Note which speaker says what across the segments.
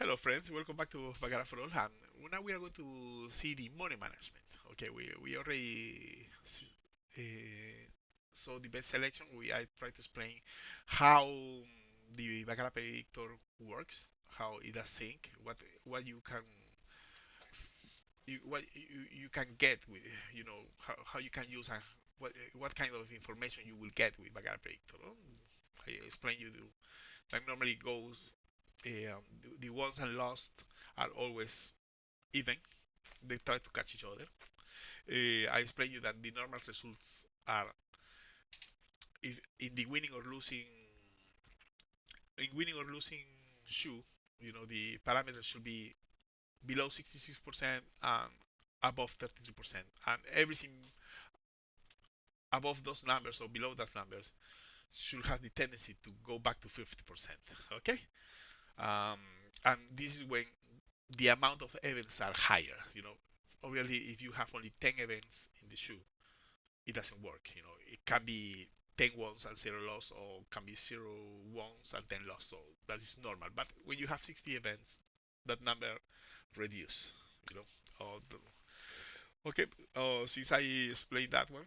Speaker 1: Hello, friends. Welcome back to Baccarat for All. And now we are going to see the money management. Okay, we already saw the best selection. I try to explain how the Baccarat predictor works, how it does sync, what you can get with, how you can use and what kind of information you will get with Baccarat predictor. I explain you that normally goes the ones and lost are always even. They try to catch each other. I explain you that the normal results are if in the winning or losing shoe, the parameters should be below 66% and above 33%, and everything above those numbers or below those numbers should have the tendency to go back to 50%. Okay, um, and this is when the amount of events are higher. Obviously, if you have only 10 events in the shoe, it doesn't work. It can be 10 ones and 0 loss, or can be 0 ones and 10 loss. So that is normal. But when you have 60 events, that number reduce. You know. Uh, okay. Since I explained that one,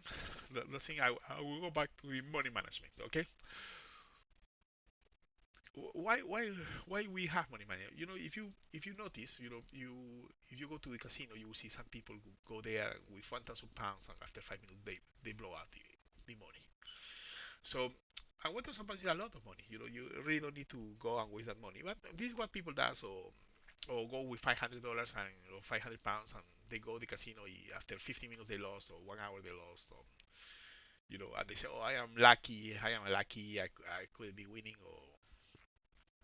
Speaker 1: the thing I will go back to the money management. Okay. Why we have money management? If you notice, if you go to the casino, you will see some people who go there with £1,000, and after 5 minutes they blow out the money. So, and £1,000 is a lot of money. You really don't need to go and waste that money. But this is what people does, or go with $500 and or £500, and they go to the casino. After 15 minutes they lost, or 1 hour they lost, or and they say, "Oh, I am lucky, I could be winning," or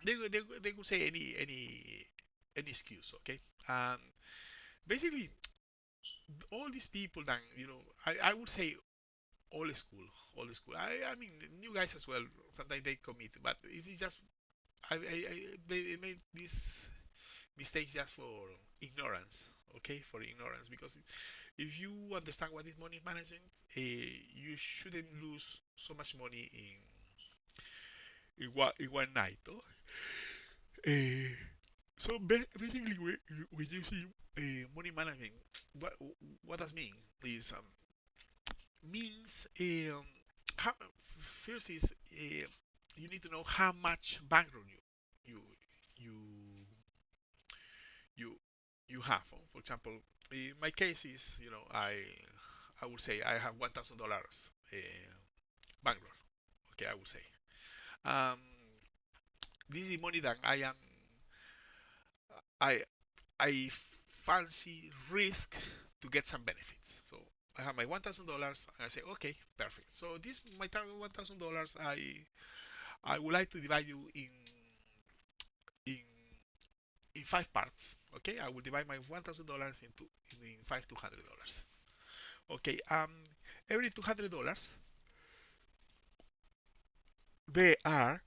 Speaker 1: they could say any excuse. Okay, and basically all these people that I would say all school. I mean new guys as well. Sometimes they commit, but it is just they made this mistake just for ignorance. Okay, for ignorance, because if you understand what is money management, you shouldn't lose so much money in one night. Oh? Uh, so basically, when you see money management, what what does mean is means how, first is you need to know how much bankroll you you you you have. For example, in my case is I would say I have $1,000 bankroll. Okay, I would say um, this is money that I I fancy risk to get some benefits. So I have my $1,000 and I say, okay, perfect. So this my $1,000, I would like to divide you in in five parts. Okay, I will divide my $1,000 in five $200. Okay, every $200 they are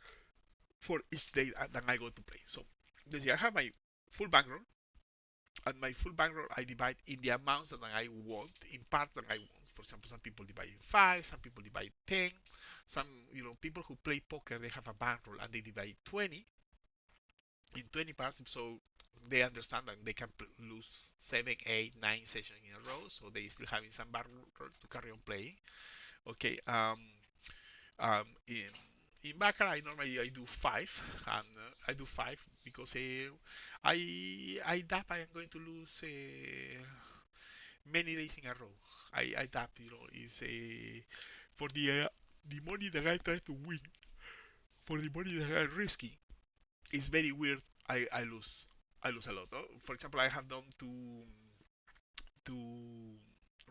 Speaker 1: for each day that I go to play. So let's see, I have my full bankroll, and my full bankroll I divide in the amounts that I want, in part that I want. For example, some people divide in five, some people divide 10. Some people who play poker, they have a bankroll and they divide 20 in 20 parts, so they understand that they can lose 7, 8, 9 sessions in a row, so they still having some bankroll to carry on playing. Okay, in Baccarat, I do five, and I do five because I doubt I am going to lose many days in a row. I doubt, is for the money that I try to win, for the money that I'm risking, it's very weird. I lose a lot. Oh, for example, I have done two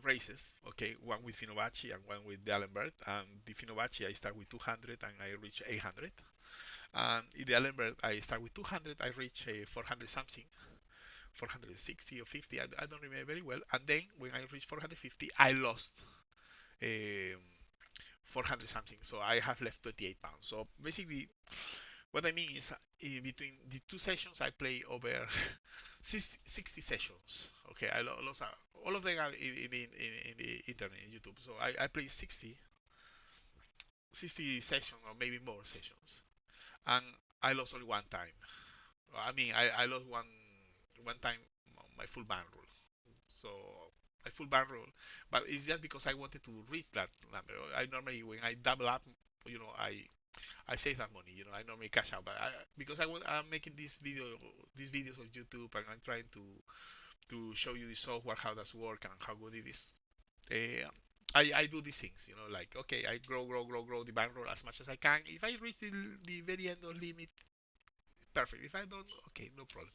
Speaker 1: races. Okay, one with Finovaci and one with D'Alembert. And the Finovaci I start with 200 and I reach 800. And in the Allenberg, I start with 200, I reach 400 something, 460 or 50, I don't remember very well. And then when I reached 450, I lost um, 400 something, so I have left 28 pounds. So basically, what I mean is, between the two sessions, I play over 60 sessions. Okay, I lost all of them are in the internet, in YouTube. So I play 60 sessions or maybe more sessions, and I lost only one time. I mean, I lost one time my full bankroll. So my full bankroll, but it's just because I wanted to reach that number. I normally when I double up, you know, I save that money. You know, I normally cash out, but because I'm making these videos on YouTube, and I'm trying to show you the software how does work and how good it is. Uh, I do these things, you know, like okay, I grow the bankroll as much as I can. If I reach the very end of limit, perfect. If I don't, okay, no problem.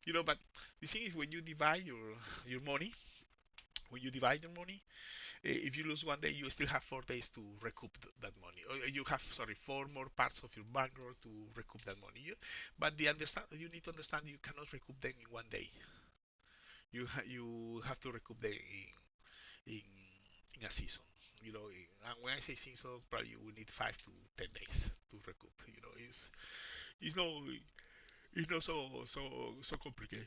Speaker 1: You know, but the thing is when you divide your money, when you divide your money, if you lose one day, you still have 4 days to recoup that money. Or you have, sorry, four more parts of your bankroll to recoup that money. But you need to understand you cannot recoup them in one day. You have to recoup them in in a season. You know, and when I say season, probably you will need 5 to 10 days to recoup. You know, it's no it's not so complicated.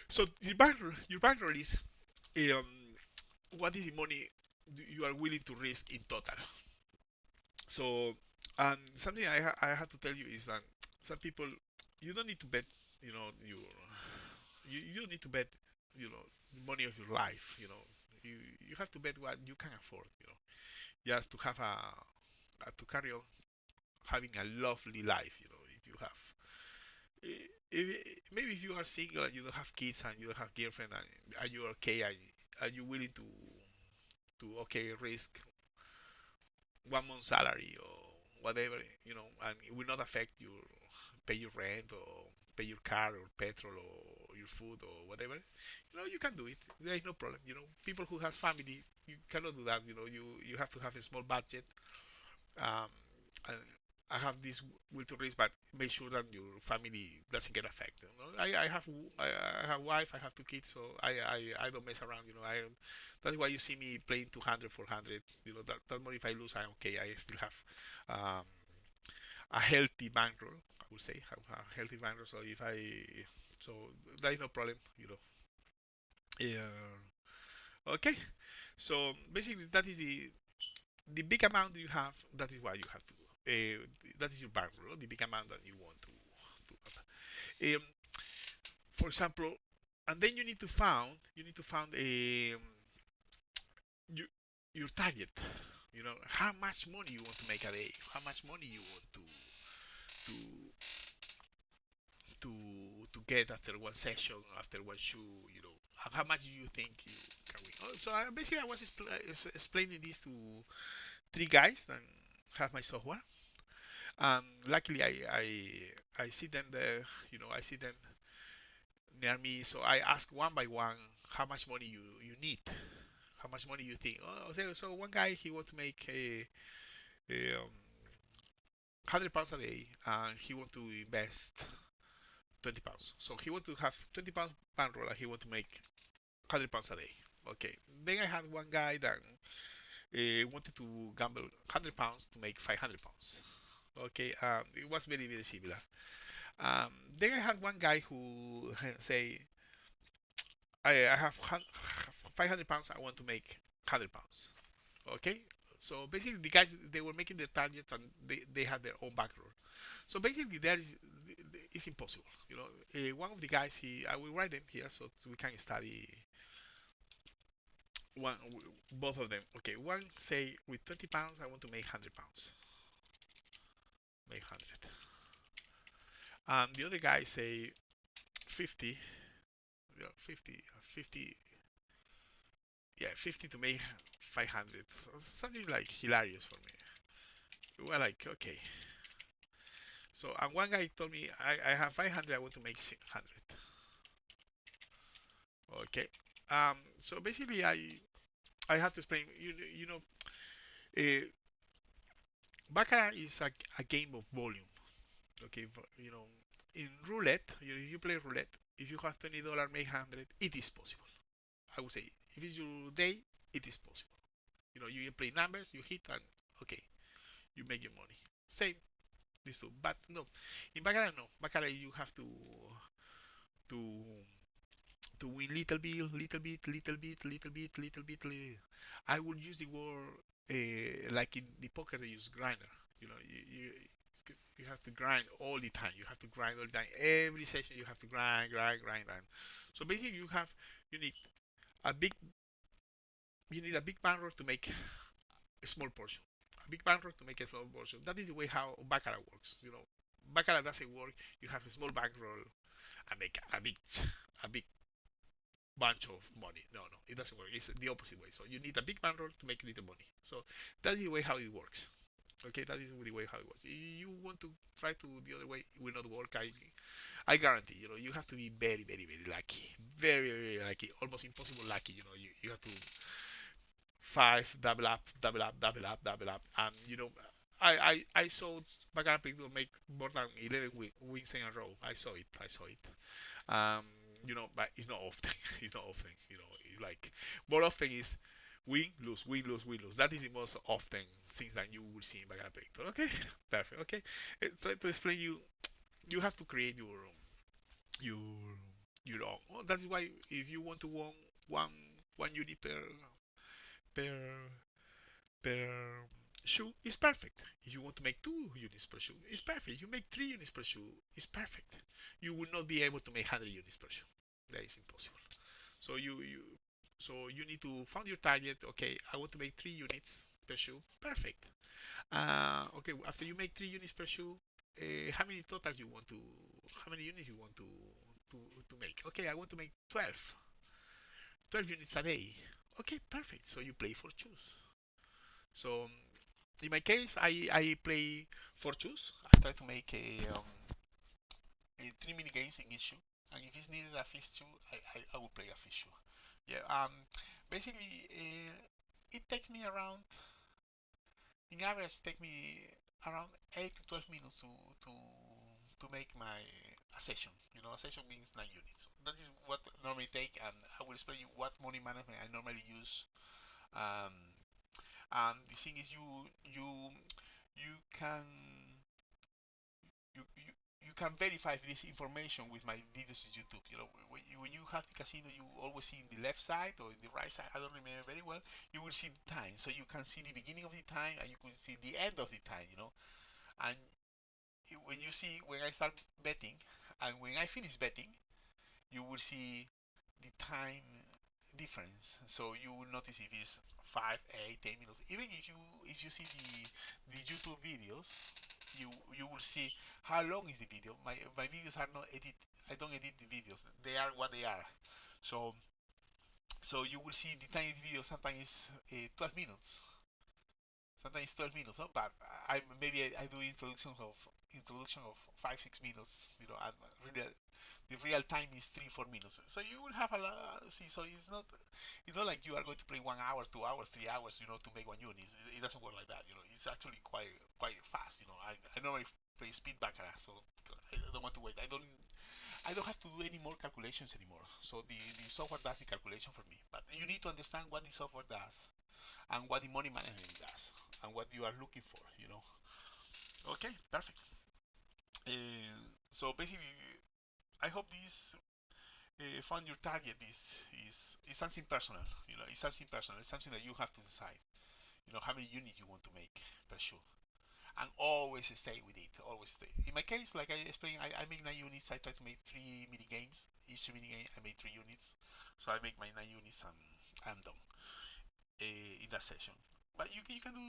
Speaker 1: So your bankroll is um, what is the money you are willing to risk in total. So, and something I have to tell you is that some people, you don't need to bet, you know, you don't need to bet, you know, the money of your life, you know. You have to bet what you can afford, you know, just to have to carry on having a lovely life, you know, if you have. Maybe if you are single and you don't have kids and you don't have girlfriend and you're okay and are you willing to okay risk 1 month salary or whatever, you know, and it will not affect your pay your rent or pay your car or petrol or your food or whatever. You know, you can do it. There is no problem. You know, people who has family, you cannot do that. You know, you have to have a small budget. Um, and I have this will to risk, but make sure that your family doesn't get affected. You know? I have wife, I have 2 kids, so I don't mess around. You know, that's why you see me playing 200, 400. You know, that money if I lose, I'm okay. I still have um, a healthy bankroll. I would say a healthy bankroll. So if I so that is no problem. You know. Yeah. Okay. So basically, that is the big amount you have, that is what you have to do. That is your bankroll, the big amount that you want to have. For example, and then you need to found your, your target. You know how much money you want to make a day, how much money you want to to to get after one session, after one shoe. You know how much do you think you can win. So basically, I was explaining this to 3 guys that have my software. Luckily, I see them there. You know, I see them near me. So I ask one by one how much money you need, how much money you think. Oh, so one guy he want to make a 100 pounds a day, and he want to invest 20 pounds. So he want to have 20 pounds bankroll, and he want to make 100 pounds a day. Okay. Then I had one guy that wanted to gamble 100 pounds to make 500 pounds. Okay. It was very similar. Um, then I had one guy who say, I have 500 pounds. I want to make 100 pounds. Okay. So basically, the guys they were making their targets and they had their own background. So basically, there is it's impossible. You know, one of the guys I will write them here so we can study one both of them. Okay, one say with 20 pounds I want to make 100 pounds, make 100. The other guy say 50, yeah, 50, yeah, 50 to make 500. So something like hilarious for me. We were like, okay. So, and one guy told me, I have 500, I want to make 600. Okay. So basically, I have to explain, you know, uh, Baccarat is a game of volume. Okay. You know, in roulette, you play roulette. If you have $20, make 100, it is possible. I would say, if it's your day, it is possible. You know, you play numbers, you hit, and okay, you make your money. Same this too, but no, in Baccarat no. Baccarat you have to to win little bit, little bit, little bit, little bit, little bit. I would use the word like in the poker they use grinder. You know, you have to grind all the time. You have to grind all the time. Every session you have to grind, grind, grind, grind. So basically, you need a big you need a big bankroll to make a small portion. A big bankroll to make a small portion. That is the way how Baccarat works. Baccarat doesn't work. You have a small bankroll and make a big bunch of money. No, no, it doesn't work. It's the opposite way. So you need a big bankroll to make little money. So that is the way how it works. Okay, that is the way how it works. If you want to try to the other way, it will not work. I guarantee. You have to be very, very, very lucky. Very, very lucky. Almost impossible lucky. You have to five double up, double up, double up, double up, and I saw Baccarat people make more than 11 wins in a row. I saw it. I saw it. Um, but it's not often. It's not often. It's like more often is win, lose, win, lose, win, lose. That is the most often things that you will see in Baccarat predictor. Okay, perfect. Okay, try to explain you. You have to create your your own. Well, that is why if you want to win one one unit per per shoe, it's perfect. If you want to make 2 units per shoe, it's perfect. You make 3 units per shoe, it's perfect. You will not be able to make 100 units per shoe. That is impossible. So you need to find your target. Okay, I want to make 3 units per shoe. Perfect. Okay, after you make 3 units per shoe, how many total you want to? How many units you want to to make? Okay, I want to make 12 units a day. Okay, perfect. So you play for shoes. So in my case, I play four choose. I try to make a 3 mini games in each shoe, and if it's needed a fifth shoe, I will play a fifth shoe. Yeah. Basically, it takes me around, in average, take me around 8 to 12 minutes to make my a session. A session means 9 units. That is what normally take, and I will explain you what money management I normally use. Um, and the thing is, you can you, you you can verify this information with my videos on YouTube. When you have the casino, you always see in the left side or in the right side. I don't remember very well. You will see the time, so you can see the beginning of the time and you can see the end of the time. And when you see when I start betting and when I finish betting, you will see the time difference. So you will notice if it's 5, 8, 10 minutes. Even if you see the YouTube videos, you will see how long is the video. My videos are not edit. I don't edit the videos. They are what they are. So you will see the time of the video sometimes 12 minutes. Sometimes 12 minutes, no? But I do introduction of 5 6 minutes. And really the real time is 3 4 minutes. So you will have a lot. See, so it's not like you are going to play 1 hour, 2 hours, 3 hours. To make one unit. It doesn't work like that. It's actually quite fast. I normally play speed baccarat, so I don't want to wait. I don't have to do any more calculations anymore. So the software does the calculation for me. But you need to understand what the software does and what the money management does and what you are looking for. Okay, perfect. So basically, I hope this find your target is something personal. It's something personal. It's something that you have to decide. How many units you want to make per shoe, and always stay with it. Always stay. In my case, like I explained, I make 9 units. I try to make 3 mini games. Each mini game I make 3 units, so I make my 9 units and I'm done in that session. But you can do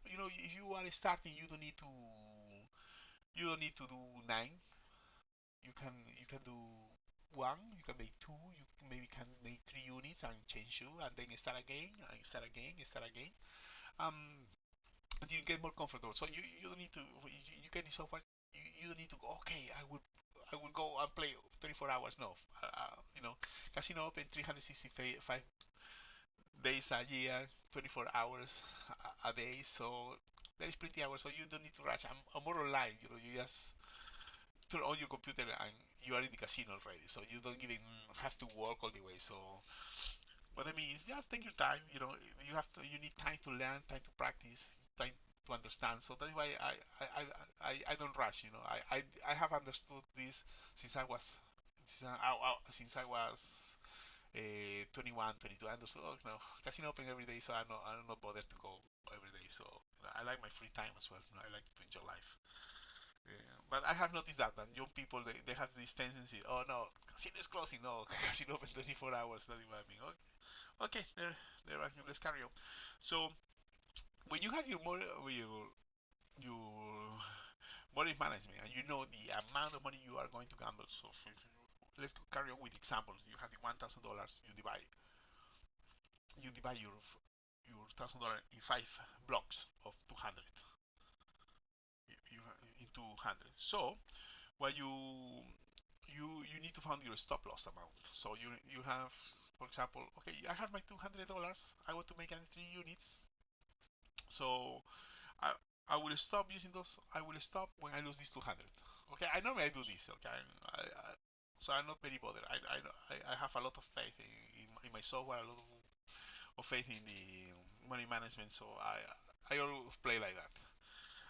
Speaker 1: if you are starting, you don't need to do 9. You can do one. You can make two. You maybe can make 3 units and change you, and then start again and start again, start again. Um, until you get more comfortable. So you don't need to. You get the software. You don't need to go. Okay, I will go and play 24 hours. No, Casino Open 365 days a year, 24 hours a day. So there is plenty hours. So you don't need to rush. I'm more online. You just turn on your computer and you are in the casino already. So you don't even have to work all the way. So what I mean is just take your time. You need time to learn, time to practice, time to understand. So that's why I don't rush. I have understood this since I was since I was 21, 22. I understood. Oh, casino open every day, so I'm not bothered to go every day. So I like my free time as well. I like to enjoy life. But I have noticed that young people they have this tendency. Oh no, casino is closing. No, casino open 24 hours. That's what I mean. Okay, there, let's carry on. So when you have your money management and you know the amount of money you are going to gamble. So let's carry on with examples. You have the $1,000. You divide your $1,000 in 5 blocks of 200. In 200. So what you need to find your stop loss amount. So you have, for example, okay, I have my $200. I want to make it 3 units. So I I will stop using those. I will stop when I lose this 200. Okay, I normally I do this. Okay, so I'm not very bothered. I have a lot of faith in my software, a lot of faith in the money management. So I always play like that.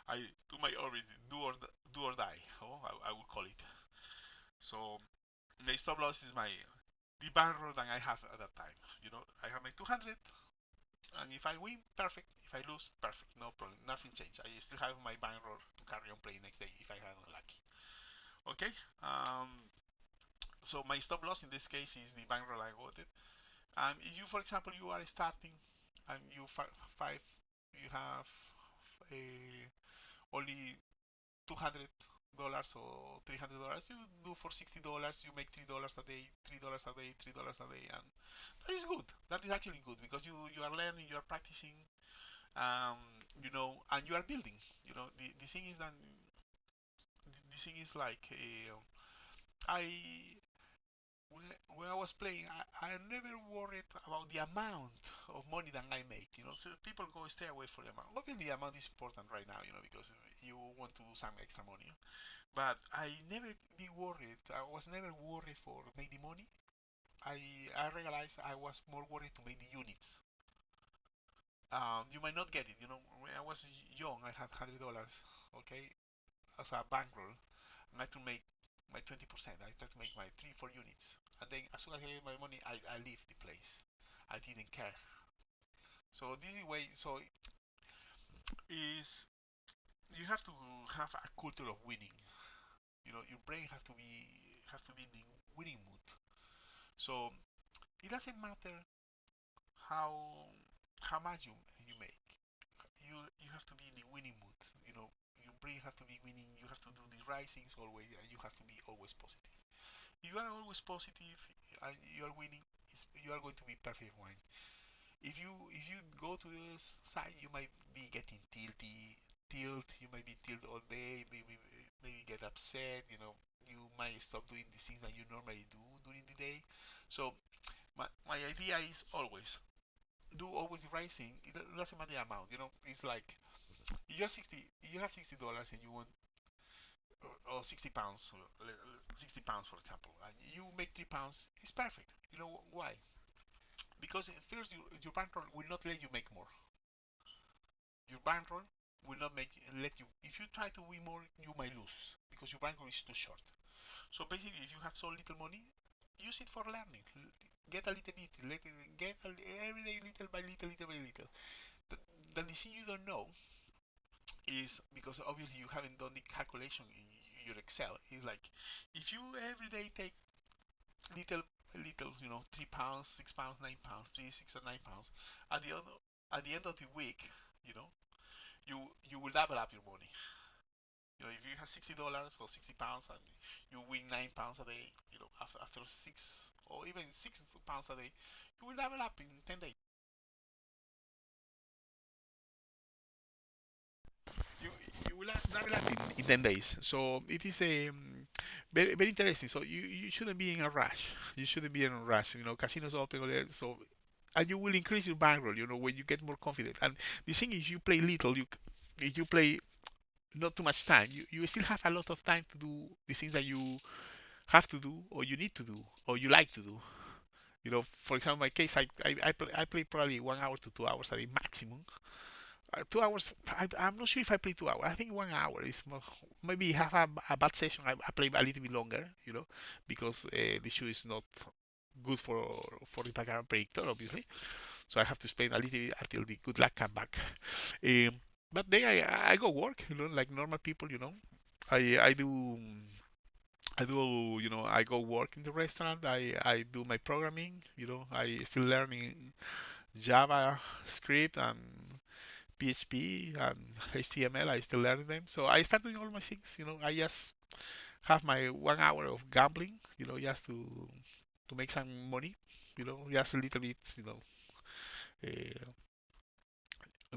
Speaker 1: I do my already do or die. Oh, I would call it. So the stop loss is the bankroll that I have at that time. I have my 200, and if I win, perfect. If I lose, perfect. No problem. Nothing changed. I still have my bankroll to carry on playing next day if I am unlucky. Okay. So my stop loss in this case is the bankroll I got it. If you, for example, you are starting and you have a only $200 or $300, you do for $60, you make $3 a day, $3 a day, $3 a day, and that is good. That is actually good because you are learning, you are practicing, um, and you are building. The thing is that the thing is like I when I was playing, I never worried about the amount of money that I make. So people go stay away from the amount. Obviously, the amount is important right now, because you want to do some extra money. But I never be worried. I was never worried for make the money. I I realized I was more worried to make the units. You might not get it. When I was young, I had $100. Okay, as a bankroll, and I had to make my 20%. I tried to make my 3, 4 units, and then as soon as I get my money, I leave the place. I didn't care. So this is way. So is you have to have a culture of winning. Your brain has to be in the winning mood. So it doesn't matter how how much you make. You have to be in the winning mood. Your brain have to be winning. You have to do the right things always, and you have to be always positive. If you are always positive and you are winning, you are going to be perfect wine. If you go to this side, you might be getting tilt. You might be tilt all day. Maybe get upset. You might stop doing the things that you normally do during the day. So my idea is always do always the right thing. It doesn't matter the amount. It's like you have $60 and you want or 60 pounds, 60 pounds for example, and you make 3 pounds. It's perfect. You know why? Because first your bankroll will not let you make more. Your bankroll will not let you. If you try to win more, you might lose because your bankroll is too short. So basically, if you have so little money, use it for learning. Get a little bit, every day, little by little, little by little. The thing you don't know is because obviously you haven't done the calculation in your Excel. Is like if you every day take little, little, 3 pounds, 6 pounds, 9 pounds, 3, 6, and 9 pounds. At the end, of the week, you know, you will double up your money. If you have $60 or £60 and you win 9 pounds a day, after 6 or even 6 pounds a day, you will double up in 10 days. you you will double up in 10 days. So it is a very very interesting. So you shouldn't be in a rush. You shouldn't be in a rush. Casinos open all that. So and you will increase your bankroll. When you get more confident. And the thing is, you play little. If you play not too much time, you still have a lot of time to do the things that you have to do or you need to do or you like to do. For example, in my case, I play probably 1 hour to 2 hours a day maximum. 2 hours. I'm not sure if I play 2 hours. I think 1 hour is more, maybe have a bad session. I play a little bit longer, because the shoe is not good for the Baccarat predictor, obviously. So I have to spend a little bit until the good luck come back. Um, But then I go work, like normal people, I do I go work in the restaurant. I do my programming, I still learning JavaScript and PHP and HTML. I still learning them. So I start doing all my things, I just have my 1 hour of gambling, just to make some money, just a little bit, uh,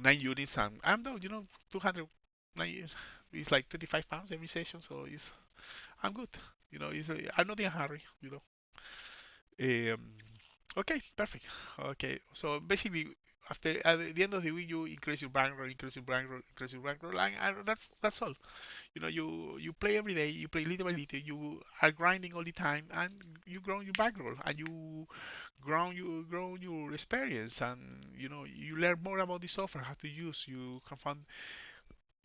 Speaker 1: 9 units, and I'm down, 200, it's like 25 pounds every session, so I'm good, I'm not in a hurry, Um, okay, perfect. Okay, so basically, after at the end of the week, you increase your bankroll, increase your bankroll, increase your bankroll, and that's all. You play every day, you play little by little, you are grinding all the time, and you grow your bankroll, and you grow your experience, and you learn more about the software, how to use. You can find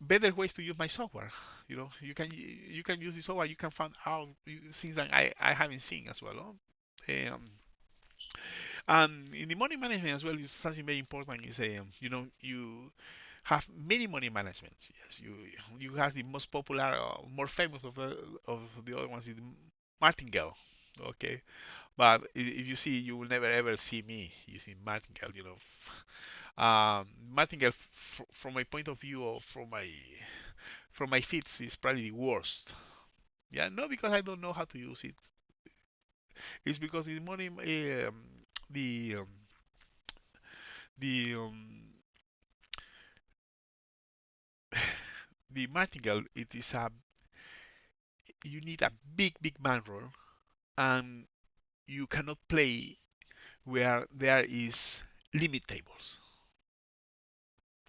Speaker 1: better ways to use my software. You can use the software. You can find out things that I haven't seen as well. And in the money management as well, something very important is you have many money managements. Yes, you have the most popular, more famous of the other ones is Martingale. Okay, but if you see, you will never ever see me using Martingale. Martingale, from my point of view, or from my feeds, is probably the worst. Yeah, not because I don't know how to use it. It's because the um, the the martingale, you need a big bankroll, and you cannot play where there is limit tables,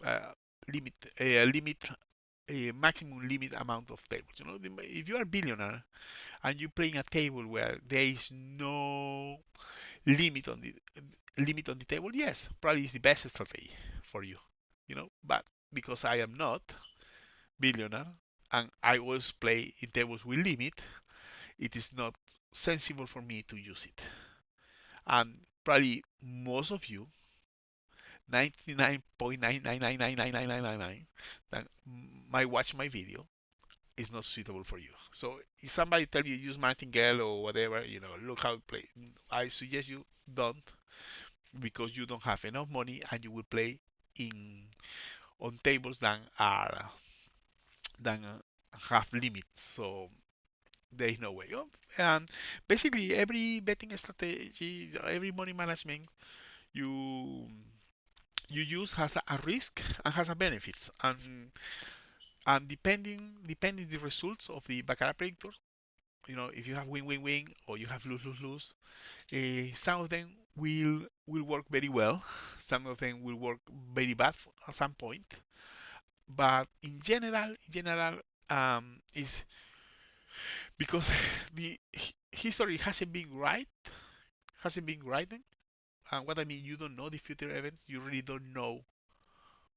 Speaker 1: uh, limit a maximum limit amount of tables. If you are a billionaire and you're playing a table where there is no limit on the table, yes, probably is the best strategy for you. But because I am not billionaire and I always play in tables with limit, it is not sensible for me to use it. And probably most of you, 99.9999999, that might watch my video, is not suitable for you. So if somebody tell you use martingale or whatever, look how it play. I suggest you don't, because you don't have enough money and you will play in on tables than have limits. So there is no way. And basically, every betting strategy, every money management you you use has a risk and has a benefit. And depending the results of the Baccarat predictor, if you have win-win-win or you have lose-lose-lose, some of them will work very well. Some of them will work very bad at some point. But in general, is because the history hasn't been written. And what I mean, you don't know the future events. You really don't know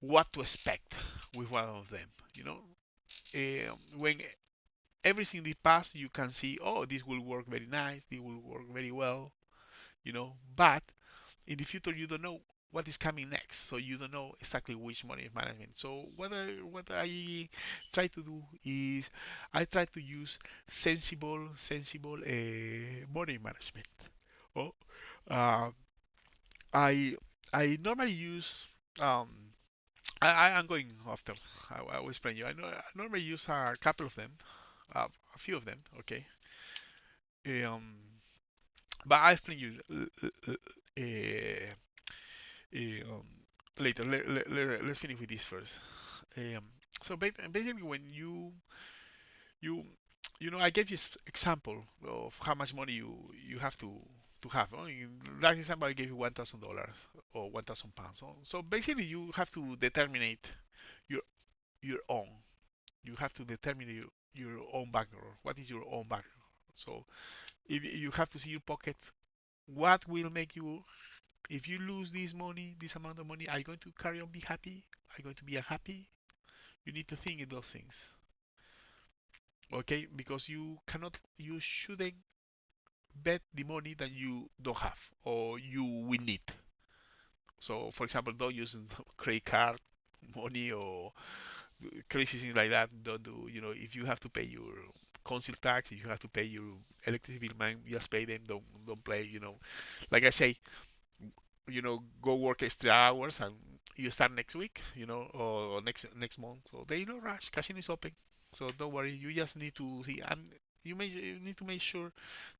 Speaker 1: what to expect with one of them. When everything in the past, you can see, oh, this will work very nice, this will work very well. But in the future, you don't know what is coming next, so you don't know exactly which money management. So what I try to do is I try to use sensible money management. Oh, uh, I I normally use um I'm going after. I will explain you. I normally use a couple of them, a few of them. Okay. Um, but I explain you uh, um, later. Let's finish with this first. Um, so basically, when you I gave you example of how much money you have to have. In last example, I gave you $1,000 or £1,000. So basically, you have to determine your your own. You have to determine your own background. What is your own background? So if you have to see your pocket, what will make you, if you lose this money, this amount of money, are you going to carry on be happy? Are you going to be unhappy? You need to think in those things. Okay, because you shouldn't bet the money that you don't have or you will need. So, for example, don't use credit card. money or crazy things like that. Don't do. If you have to pay your council tax, if you have to pay your electricity bill, man, just pay them. Don't play. Like I say, go work extra hours and you start next week, or next month. So they don't rush. Casino is open, so don't worry. You just need to see, and you need to make sure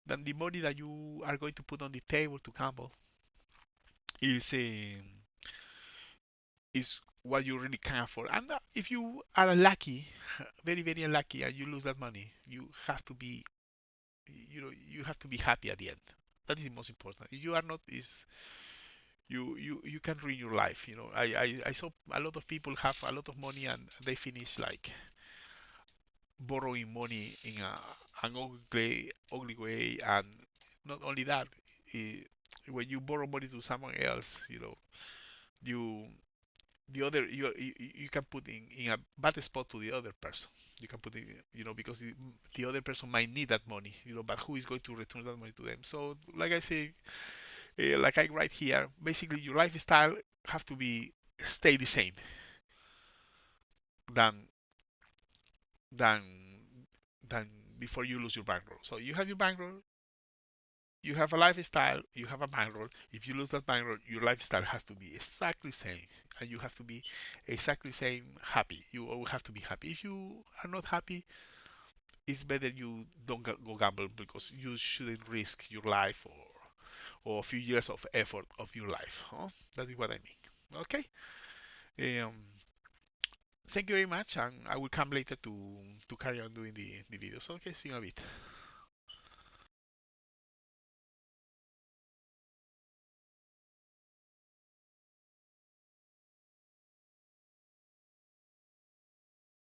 Speaker 1: that the money that you are going to put on the table to gamble is what you really can afford. And if you are unlucky, very very unlucky, and you lose that money, you have to be happy at the end. That is the most important. If you are not, is you can ruin your life. I saw a lot of people have a lot of money and they finish like borrowing money in an ugly way. And not only that, eh, when you borrow money to someone else, you the other you can put in a bad spot to the other person. You can put it, because the other person might need that money, but who is going to return that money to them? So, like I say, like I write here, basically your lifestyle have to be stay the same than than than before you lose your bankroll. So you have your bankroll, you have a lifestyle, you have a bankroll. If you lose that bankroll, your lifestyle has to be exactly same, and you have to be exactly same happy. You always have to be happy. If you are not happy, it's better you don't go gamble, because you shouldn't risk your life or a few years of effort of your life. Huh? That is what I mean. Okay. Um, Thank you very much, and I will come later to carry on doing the videos. Okay, see you in a bit.